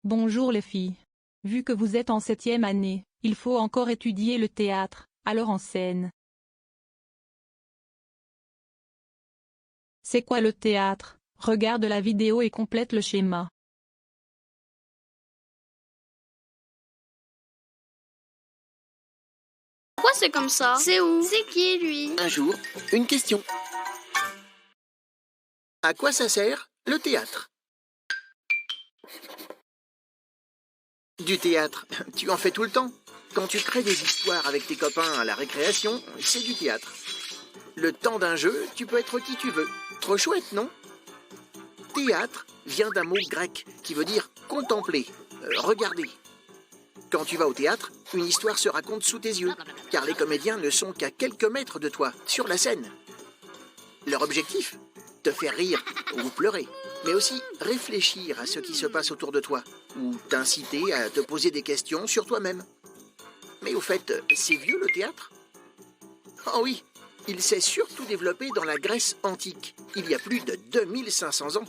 Bonjour les filles. Vu que vous êtes en 7e année, il faut encore étudier le théâtre, alors en scène. C'est quoi le théâtre? Regarde la vidéo et complète le schéma. Pourquoi c'est comme ça? C'est où? C'est qui, lui? Un jour, une question. À quoi ça sert le théâtre? Du théâtre, tu en fais tout le temps. Quand tu crées des histoires avec tes copains à la récréation, c'est du théâtre. Le temps d'un jeu, tu peux être qui tu veux. Trop chouette, non? Théâtre vient d'un mot grec qui veut dire contempler, regarder. Quand tu vas au théâtre, une histoire se raconte sous tes yeux, car les comédiens ne sont qu'à quelques mètres de toi, sur la scène. Leur objectif? Te faire rire ou pleurer, mais aussi réfléchir à ce qui se passe autour de toi, ou t'inciter à te poser des questions sur toi-même. Mais au fait, c'est vieux le théâtre? Oh oui, il s'est surtout développé dans la Grèce antique, il y a plus de 2500 ans.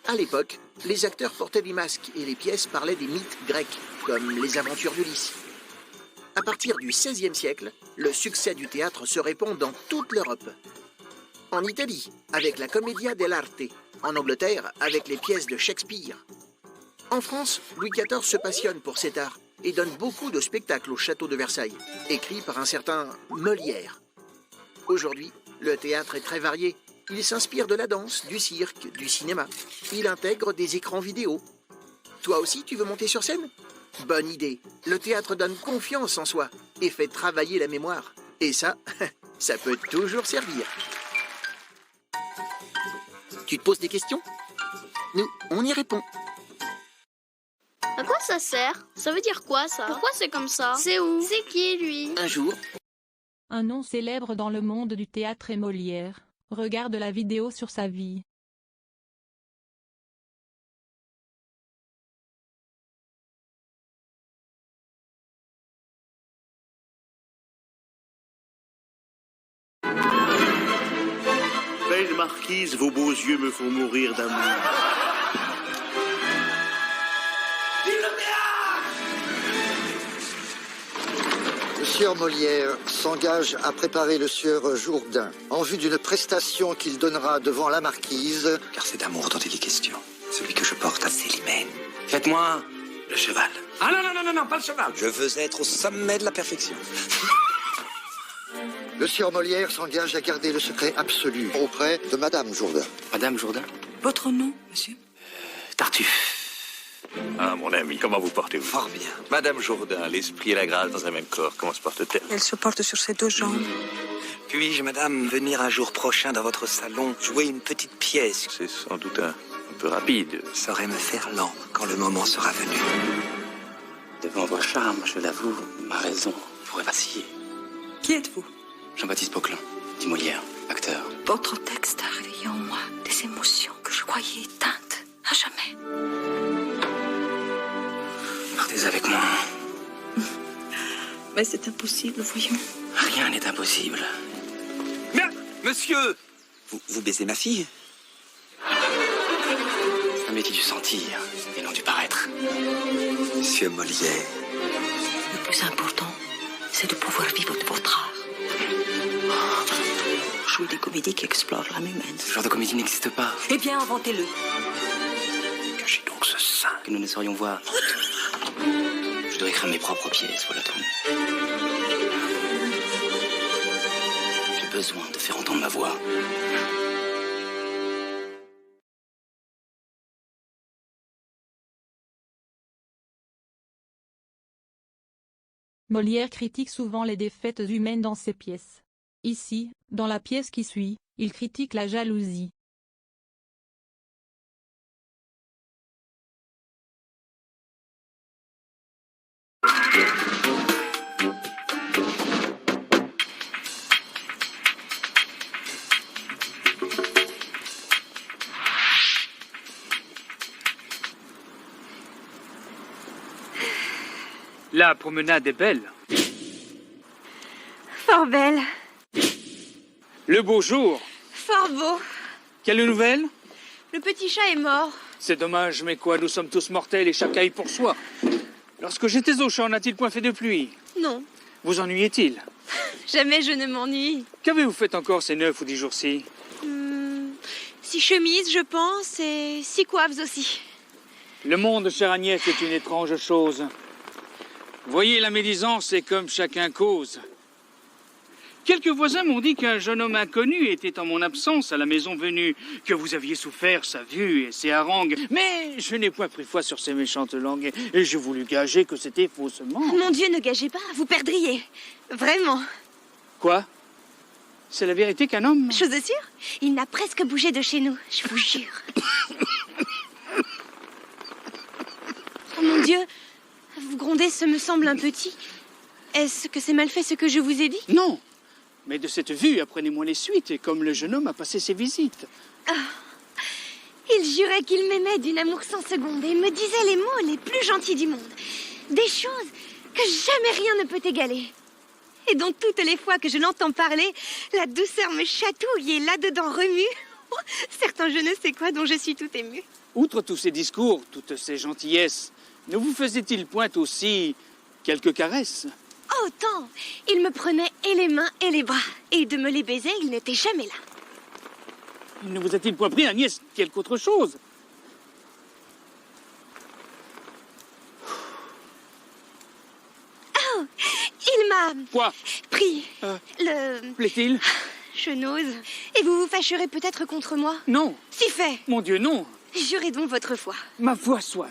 À l'époque, les acteurs portaient des masques et les pièces parlaient des mythes grecs, comme les aventures d'Ulysse. À partir du XVIe siècle, le succès du théâtre se répand dans toute l'Europe. En Italie, avec la Commedia dell'arte. En Angleterre, avec les pièces de Shakespeare. En France, Louis XIV se passionne pour cet art et donne beaucoup de spectacles au château de Versailles, écrits par un certain Molière. Aujourd'hui, le théâtre est très varié. Il s'inspire de la danse, du cirque, du cinéma. Il intègre des écrans vidéo. Toi aussi, tu veux monter sur scène? Bonne idée. Le théâtre donne confiance en soi et fait travailler la mémoire. Et ça, ça peut toujours servir. Tu te poses des questions? Nous, on y répond. À quoi ça sert? Ça veut dire quoi, ça? Pourquoi c'est comme ça? C'est où? C'est qui, lui? Un jour, Un nom célèbre dans le monde du théâtre est Molière. Regarde la vidéo sur sa vie. Belle marquise, vos beaux yeux me font mourir d'amour. Le sieur Molière s'engage à préparer le sieur Jourdain en vue d'une prestation qu'il donnera devant la marquise. Car c'est d'amour dont il est question. Celui que je porte à Célimène. Faites-moi le cheval. Ah non, pas le cheval. Je veux être au sommet de la perfection. Le sieur Molière s'engage à garder le secret absolu auprès de Madame Jourdain. Madame Jourdain. Votre nom, monsieur? Tartuffe. Ah, mon ami, comment vous portez-vous? Fort bien. Madame Jourdain, l'esprit et la grâce dans un même corps, comment se porte-t-elle? Elle se porte sur ses deux jambes. Puis-je, madame, venir un jour prochain dans votre salon jouer une petite pièce? C'est sans doute un peu rapide. Saurait me faire lent quand le moment sera venu. Devant vos charmes, je l'avoue, ma raison pourrait vaciller. Qui êtes-vous? Jean-Baptiste Poquelin, dit Molière, acteur. Votre texte a réveillé en moi des émotions que je croyais éteintes à jamais. Partez avec moi. Mais c'est impossible, voyons. Rien n'est impossible. Mais, monsieur! Vous baisez ma fille? Un métier du sentir et non du paraître. Monsieur Molière. Le plus important, c'est de pouvoir vivre de votre art. Jouer des comédies qui explorent l'âme humaine. Ce genre de comédie n'existe pas. Eh bien, inventez-le. Cachez donc ce sein que nous ne saurions voir. Je dois écrire mes propres pièces, voilà tout. J'ai besoin de faire entendre ma voix. Molière critique souvent les défaites humaines dans ses pièces. Ici, dans la pièce qui suit, il critique la jalousie. La promenade est belle. Fort belle. Le beau jour. Fort beau. Quelle nouvelle? Le petit chat est mort. C'est dommage, mais quoi, nous sommes tous mortels et chacun est pour soi. Lorsque j'étais au champ, n'a-t-il point fait de pluie? Non. Vous ennuyait-il? Jamais je ne m'ennuie. Qu'avez-vous fait encore ces 9 ou 10 jours-ci? 6 chemises, je pense, et 6 coiffes aussi. Le monde, chère Agnès, est une étrange chose. Voyez, la médisance, c'est comme chacun cause. Quelques voisins m'ont dit qu'un jeune homme inconnu était en mon absence à la maison venue, que vous aviez souffert sa vue et ses harangues. Mais je n'ai point pris foi sur ces méchantes langues, et j'ai voulu gager que c'était faussement. Mon Dieu, ne gagez pas, vous perdriez. Vraiment. Quoi? C'est la vérité qu'un homme... Chose sûre, il n'a presque bougé de chez nous, je vous jure. Oh mon Dieu, vous grondez, ce me semble un petit. Est-ce que c'est mal fait ce que je vous ai dit? Non. Mais de cette vue, apprenez-moi les suites, et comme le jeune homme a passé ses visites. Il jurait qu'il m'aimait d'une amour sans seconde et me disait les mots les plus gentils du monde. Des choses que jamais rien ne peut égaler. Et dont toutes les fois que je l'entends parler, la douceur me chatouille et là-dedans remue. Certains je ne sais quoi dont je suis tout émue. Outre tous ces discours, toutes ces gentillesses, ne vous faisait-il point aussi quelques caresses? Oh, tant! Il me prenait et les mains et les bras. Et de me les baiser, il n'était jamais là. Ne vous a-t-il point pris, Agnès, quelque autre chose? Oh! Il m'a... Quoi? Pris. Le... Plaît-il? Je n'ose. Et vous vous fâcherez peut-être contre moi? Non. Si fait. Mon Dieu, non. Jurez donc votre foi. Ma foi soit.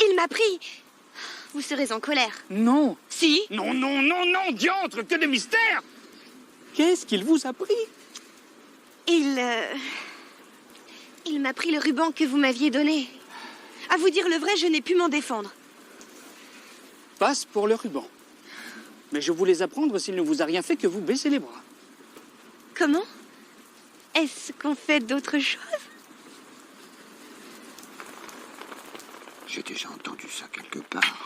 Il m'a pris. Vous serez en colère. Non. Si. Non, non, non, non, diantre, que de mystère! Qu'est-ce qu'il vous a pris? Il m'a pris le ruban que vous m'aviez donné. À vous dire le vrai, je n'ai pu m'en défendre. Passe pour le ruban. Mais je voulais apprendre s'il ne vous a rien fait que vous baissez les bras. Comment? Est-ce qu'on fait d'autres choses? J'ai déjà entendu ça quelque part.